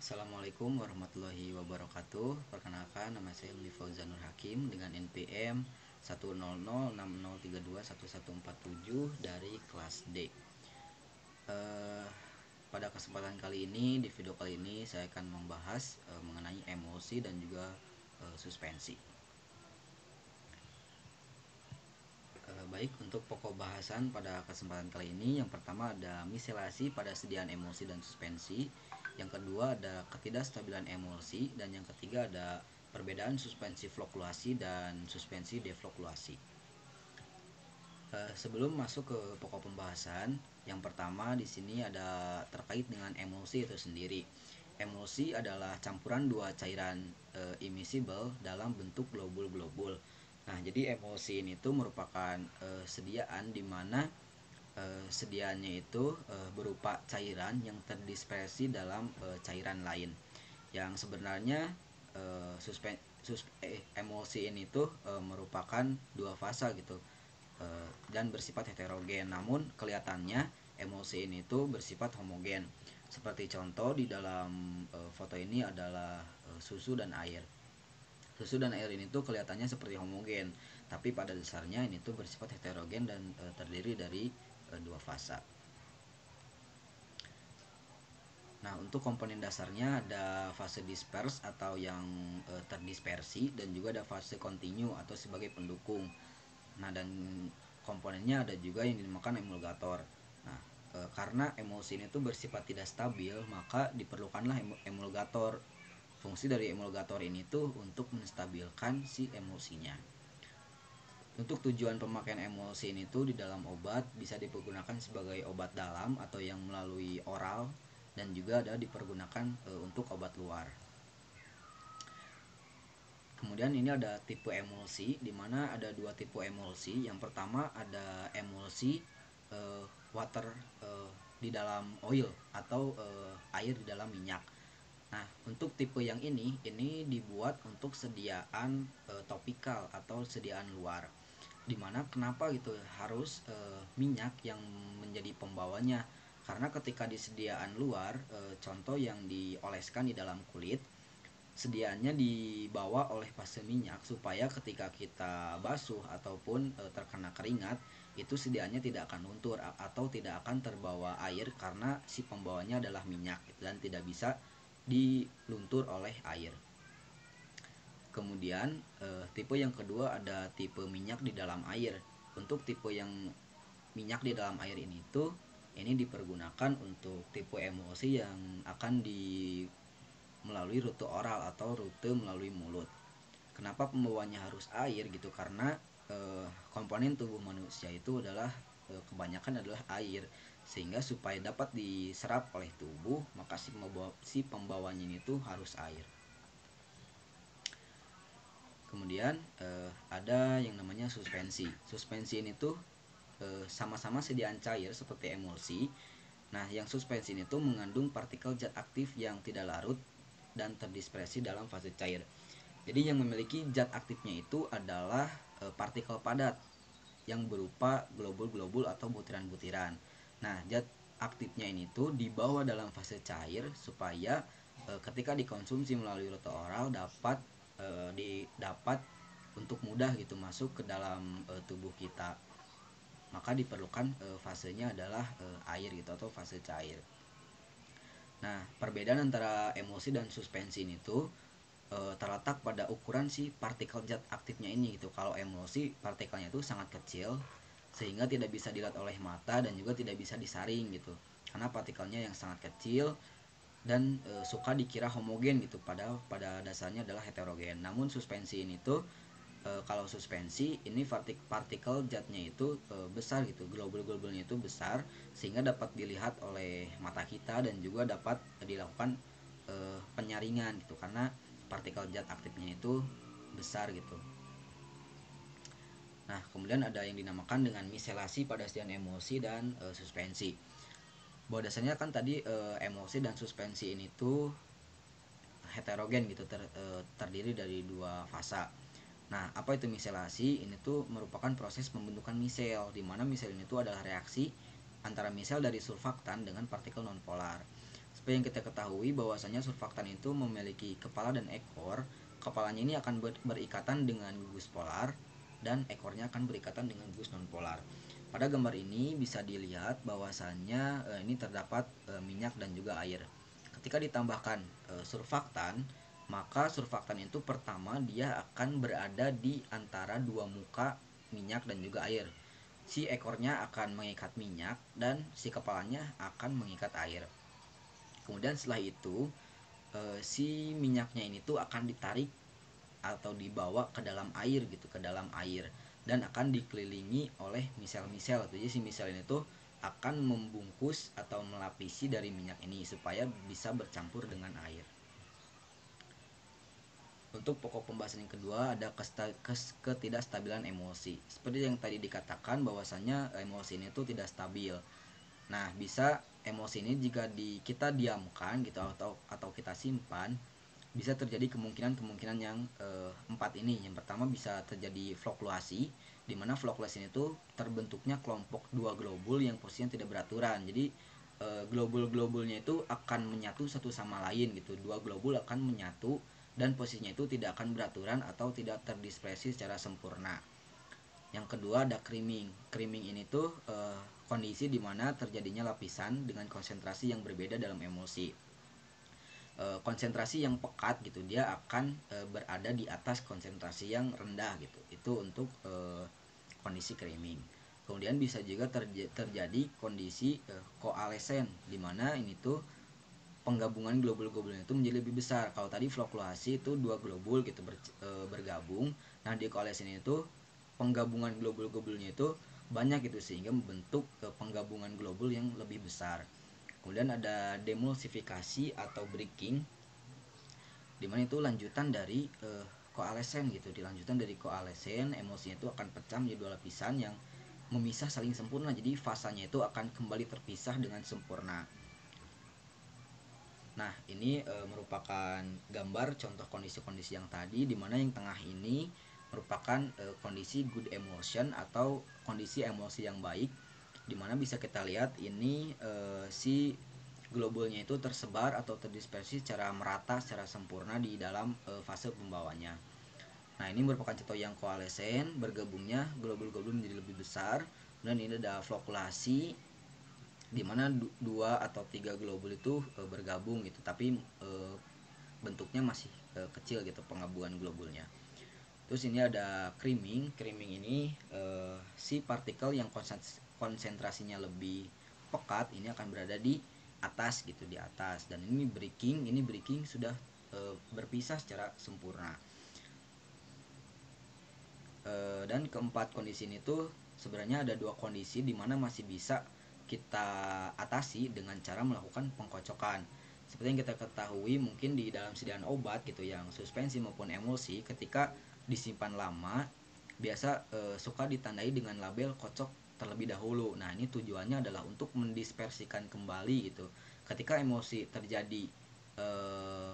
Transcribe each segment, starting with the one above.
Assalamualaikum warahmatullahi wabarakatuh. Perkenalkan, nama saya Ilmi Fauzanur Hakim dengan NPM 10060321147 dari kelas D. Pada kesempatan kali ini, di video kali ini saya akan membahas mengenai emosi dan juga suspensi. Baik, untuk pokok bahasan pada kesempatan kali ini, yang pertama ada miselasi pada sediaan emosi dan suspensi, yang kedua ada ketidakstabilan emosi, dan yang ketiga ada perbedaan suspensi fluktuasi dan suspensi defluktuasi. Sebelum masuk ke pokok pembahasan, yang pertama di sini ada terkait dengan emosi itu sendiri. Emosi adalah campuran dua cairan immiscible dalam bentuk globul-globul. Nah, jadi emosi ini tuh merupakan sediaan di mana sediaannya itu berupa cairan yang terdispersi dalam cairan lain. Yang sebenarnya emosi ini tuh merupakan dua fasa gitu, dan bersifat heterogen. Namun kelihatannya emosi ini tuh bersifat homogen. Seperti contoh di dalam foto ini adalah susu dan air. Susu dan air ini tuh kelihatannya seperti homogen, tapi pada dasarnya ini tuh bersifat heterogen dan terdiri dari dua fasa. Nah, untuk komponen dasarnya ada fase dispers atau yang terdispersi, dan juga ada fase kontinu atau sebagai pendukung. Nah, dan komponennya ada juga yang dinamakan emulgator. Nah, karena emosi ini tuh bersifat tidak stabil, maka diperlukanlah emulgator. Fungsi dari emulgator ini tuh untuk menstabilkan si emosinya. Untuk tujuan pemakaian emosi ini tuh di dalam obat bisa dipergunakan sebagai obat dalam atau yang melalui oral, dan juga ada dipergunakan untuk obat luar. Kemudian ini ada tipe emulsi, di mana ada dua tipe emulsi. Yang pertama ada emulsi water di dalam oil atau air di dalam minyak. Nah, untuk tipe yang ini dibuat untuk sediaan topikal atau sediaan luar. Dimana kenapa gitu harus minyak yang menjadi pembawanya? Karena ketika di sediaan luar, contoh yang dioleskan di dalam kulit, sediaannya dibawa oleh fase minyak supaya ketika kita basuh ataupun terkena keringat, itu sediaannya tidak akan luntur atau tidak akan terbawa air karena si pembawanya adalah minyak dan tidak bisa diluntur oleh air. Kemudian tipe yang kedua ada tipe minyak di dalam air. Untuk tipe yang minyak di dalam air ini tuh ini dipergunakan untuk tipe emosi yang akan melalui rute oral atau rute melalui mulut. Kenapa pembawanya harus air gitu? Karena komponen tubuh manusia itu adalah kebanyakan adalah air, sehingga supaya dapat diserap oleh tubuh maka si pembawanya ini tuh harus air. Kemudian ada yang namanya suspensi. Suspensi ini tuh sama-sama sediaan cair seperti emulsi. Nah, yang suspensi ini tuh mengandung partikel zat aktif yang tidak larut dan terdispersi dalam fase cair. Jadi yang memiliki zat aktifnya itu adalah partikel padat yang berupa globul-globul atau butiran-butiran. Nah, zat aktifnya ini tuh dibawa dalam fase cair supaya ketika dikonsumsi melalui rute oral dapat untuk mudah gitu masuk ke dalam tubuh kita. Maka diperlukan fasenya adalah air gitu atau fase cair. Nah, perbedaan antara emosi dan suspensi ini tuh terletak pada ukuran si partikel zat aktifnya ini gitu. Kalau emosi partikelnya itu sangat kecil sehingga tidak bisa dilihat oleh mata dan juga tidak bisa disaring gitu. Karena partikelnya yang sangat kecil dan suka dikira homogen gitu, padahal pada dasarnya adalah heterogen. Namun suspensi ini tuh kalau suspensi ini partikel zatnya itu besar gitu, globul-globulnya itu besar sehingga dapat dilihat oleh mata kita dan juga dapat dilakukan penyaringan gitu karena partikel zat aktifnya itu besar gitu. Nah, kemudian ada yang dinamakan dengan miselasi pada sediaan emosi dan suspensi. Bahwa dasarnya kan tadi emosi dan suspensi ini tuh heterogen gitu, terdiri dari dua fasa. Nah, apa itu miselasi? Ini tuh merupakan proses pembentukan misel, di mana misel ini tuh adalah reaksi antara misel dari surfaktan dengan partikel nonpolar. Seperti yang kita ketahui bahwasanya surfaktan itu memiliki kepala dan ekor. Kepalanya ini akan berikatan dengan gugus polar dan ekornya akan berikatan dengan gugus nonpolar. Pada gambar ini bisa dilihat bahwasannya ini terdapat minyak dan juga air. Ketika ditambahkan surfaktan, maka surfaktan itu pertama dia akan berada di antara dua muka minyak dan juga air. Si ekornya akan mengikat minyak dan si kepalanya akan mengikat air. Kemudian setelah itu si minyaknya ini tuh akan ditarik atau dibawa ke dalam air gitu, ke dalam air, dan akan dikelilingi oleh misel-misel. Jadi si misel ini tuh akan membungkus atau melapisi dari minyak ini supaya bisa bercampur dengan air. Untuk pokok pembahasan yang kedua ada ketidakstabilan emosi. Seperti yang tadi dikatakan bahwasannya emosi ini tuh tidak stabil. Nah, bisa emosi ini jika kita diamkan gitu atau kita simpan, bisa terjadi kemungkinan yang empat ini. Yang pertama bisa terjadi fluktuasi, di mana fluktuasi itu terbentuknya kelompok dua globul yang posisinya tidak beraturan. Jadi globul-globulnya itu akan menyatu satu sama lain gitu. Dua globul akan menyatu dan posisinya itu tidak akan beraturan atau tidak terdispersi secara sempurna. Yang kedua ada creaming. Creaming ini tuh kondisi di mana terjadinya lapisan dengan konsentrasi yang berbeda dalam emosi. Konsentrasi yang pekat gitu dia akan berada di atas konsentrasi yang rendah gitu. Itu untuk kondisi creaming. Kemudian bisa juga terjadi kondisi koalesen, di mana ini tuh penggabungan globul-globulnya itu menjadi lebih besar. Kalau tadi fluktuasi itu dua globul gitu bergabung. Nah, di koalesen itu penggabungan globul-globulnya itu banyak gitu sehingga membentuk penggabungan globul yang lebih besar. Kemudian ada demulsifikasi atau breaking, dimana itu lanjutan dari koalesen gitu. Dilanjutan dari koalesen, emosinya itu akan pecah menjadi dua lapisan yang memisah saling sempurna. Jadi fasanya itu akan kembali terpisah dengan sempurna. Nah, ini merupakan gambar contoh kondisi-kondisi yang tadi, di mana yang tengah ini merupakan kondisi good emotion atau kondisi emosi yang baik, di mana bisa kita lihat ini si globulnya itu tersebar atau terdispersi secara merata, secara sempurna di dalam fase pembawanya. Nah, ini merupakan contoh yang koalesen, bergabungnya globul-globul menjadi lebih besar, dan ini ada flokkulasi di mana dua atau tiga globul itu bergabung gitu, tapi bentuknya masih kecil gitu penggabungan globulnya. Terus ini ada creaming. Creaming ini si partikel yang konsentrasinya lebih pekat ini akan berada di atas gitu, di atas. Dan ini breaking sudah berpisah secara sempurna. Dan keempat kondisi ini tuh sebenarnya ada dua kondisi di mana masih bisa kita atasi dengan cara melakukan pengkocokan. Seperti yang kita ketahui mungkin di dalam sediaan obat gitu yang suspensi maupun emulsi, ketika disimpan lama biasa suka ditandai dengan label kocok terlebih dahulu. Nah, ini tujuannya adalah untuk mendispersikan kembali gitu. Ketika emosi terjadi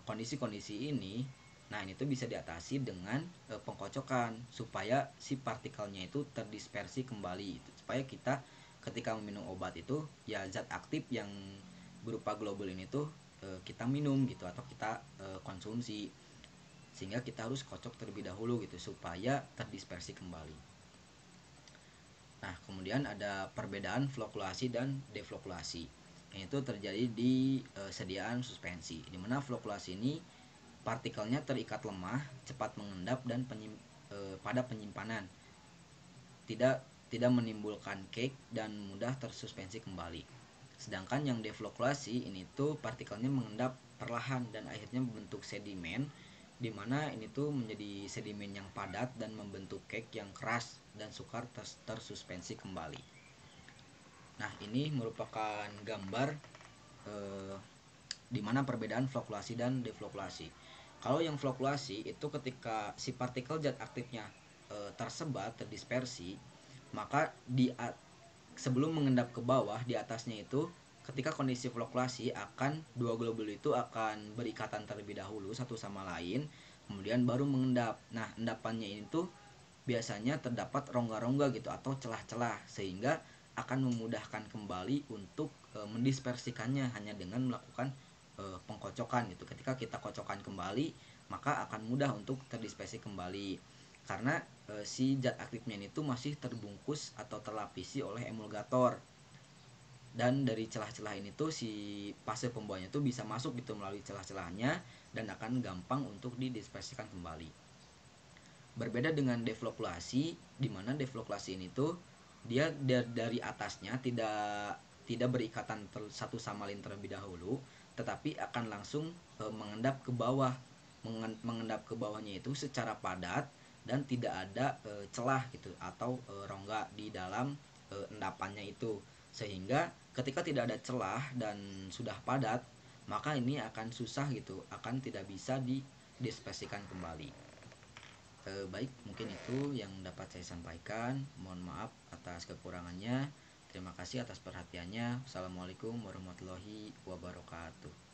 kondisi-kondisi ini, nah ini tuh bisa diatasi dengan pengkocokan supaya si partikelnya itu terdispersi kembali gitu. Supaya kita ketika meminum obat itu ya zat aktif yang berupa globul ini tuh kita minum gitu atau kita konsumsi, sehingga kita harus kocok terlebih dahulu gitu supaya terdispersi kembali. Nah, kemudian ada perbedaan flokkulasi dan deflokkulasi. Itu terjadi di sediaan suspensi, di mana flokkulasi ini partikelnya terikat lemah, cepat mengendap dan pada penyimpanan. Tidak menimbulkan cake dan mudah tersuspensi kembali. Sedangkan yang deflokkulasi ini tuh partikelnya mengendap perlahan dan akhirnya membentuk sedimen, di mana ini tuh menjadi sedimen yang padat dan membentuk cake yang keras dan sukar tersuspensi kembali. Nah, ini merupakan gambar di mana perbedaan flokkulasi dan deflokkulasi. Kalau yang flokkulasi itu ketika si partikel zat aktifnya tersebar, terdispersi, maka sebelum mengendap ke bawah di atasnya itu, ketika kondisi flokkulasi akan dua globul itu akan berikatan terlebih dahulu satu sama lain, kemudian baru mengendap. Nah, endapannya itu biasanya terdapat rongga-rongga gitu atau celah-celah, sehingga akan memudahkan kembali untuk mendispersikannya hanya dengan melakukan pengkocokan gitu. Ketika kita kocokkan kembali, maka akan mudah untuk terdispersi kembali karena si zat aktifnya itu masih terbungkus atau terlapisi oleh emulgator. Dan dari celah-celah ini tuh si fase pembuahannya tuh bisa masuk gitu melalui celah-celahnya dan akan gampang untuk didispersikan kembali. Berbeda dengan deflokulasi, di mana deflokulasi ini tuh dia dari atasnya tidak berikatan satu sama lain terlebih dahulu, tetapi akan langsung mengendap ke bawah. Mengendap ke bawahnya itu secara padat dan tidak ada celah gitu atau rongga di dalam endapannya itu, sehingga ketika tidak ada celah dan sudah padat, maka ini akan susah gitu, akan tidak bisa didispersikan kembali. Baik, mungkin itu yang dapat saya sampaikan. Mohon maaf atas kekurangannya. Terima kasih atas perhatiannya. Assalamualaikum warahmatullahi wabarakatuh.